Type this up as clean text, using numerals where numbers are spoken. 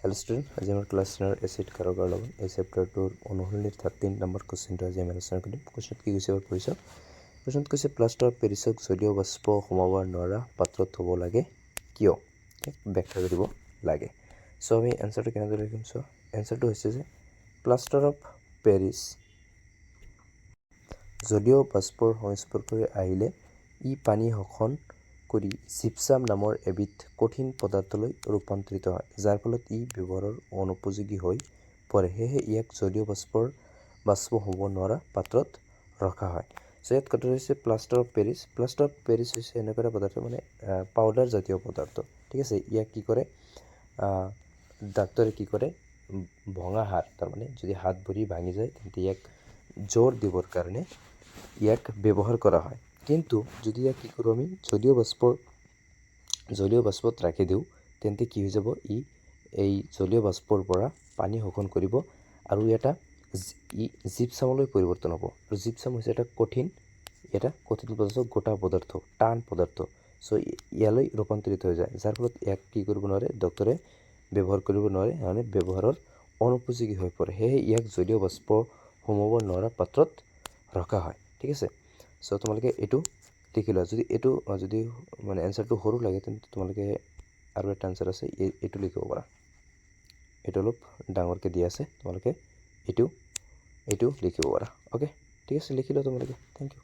Hello student आज आम class 10 acid कारगर लवन এই চেপ্টাৰটোৰ অনুশীলনীৰ 13 নম্বৰ কুৱেশ্যনটো আজি আমি আলোচনা কৰিম। কুৱেশ্যনত কি কৈছে পঢ়িছ? কুৱেশ্যনত কৈছে প্লাষ্টাৰ অফ পেৰিছক যদিও বাষ্প সোমাব নোৱাৰা পাত্ৰত থ'ব লাগে কিয়? ব্যাখ্যা কৰিব লাগে। সো আমি এনসাৰটো কেনেদৰে লিখিম? সো এনসাৰটো হৈছে যে প্লাষ্টাৰ অফ পেৰিছ যদিও বাষ্পৰ সংস্পৰ্শলৈ আহিলে ই পানী শোষণ কৰি জিপসাম নামৰ এবিধ কঠিন পদাৰ্থলৈ ৰূপান্তৰিত হয়, যাৰ ফলত ই ব্যৱহাৰৰ অনুপযোগী হৈ পৰে। সেয়েহে ইয়াক যদিও বাষ্প হ'ব নোৱাৰা পাত্ৰত ৰখা হয়। সো ইয়াত কথা হৈছে plaster of Paris. Plaster of Paris হৈছে এনেকুৱা এটা পদাৰ্থ মানে পাউডাৰ জাতীয় পদাৰ্থ। ঠিক আছে, ইয়াক কি কৰে ডাক্তৰে কি কৰে ভঙা হাড়, তাৰমানে যদি হাত ভৰি ভাঙি যায় তেন্তে ইয়াক জোৰ দিবৰ কাৰণে ইয়াক ব্যৱহাৰ কৰা হয়। কিন্তু যদি ইয়াক কি কৰোঁ আমি জলীয় বাষ্পত ৰাখি দিওঁ তেন্তে কি হৈ যাব, এই জলীয় বাষ্পৰ পৰা পানী শোষণ কৰিব আৰু জিপসামলৈ পৰিৱৰ্তন হ'ব। আৰু জিপসাম হৈছে এটা কঠিন পদাৰ্থ, গোটা পদাৰ্থ, টান পদাৰ্থ। সো ইয়ালৈ ৰূপান্তৰিত হৈ যায়, যাৰ ফলত ইয়াক কি কৰিব নোৱাৰে ডক্তৰে ব্যৱহাৰ কৰিব নোৱাৰে, মানে ব্যৱহাৰৰ অনুপযোগী হৈ পৰে। সেয়েহে ইয়াক জলীয় বাষ্প সোমাব নোৱাৰা পাত্ৰত ৰখা হয়। ঠিক আছে, সো তোমালোকে এইটো লিখি লোৱা। যদি মানে এনসাৰটো সৰু লাগে তেন্তে তোমালোকে আৰু এটা আনসাৰ আছে, এইটো লিখিব পাৰা। এইটো অলপ ডাঙৰকৈ দিয়া আছে, তোমালোকে এইটো লিখিব পাৰা। অ'কে, ঠিক আছে, লিখি লোৱা তোমালোকে। Thank U.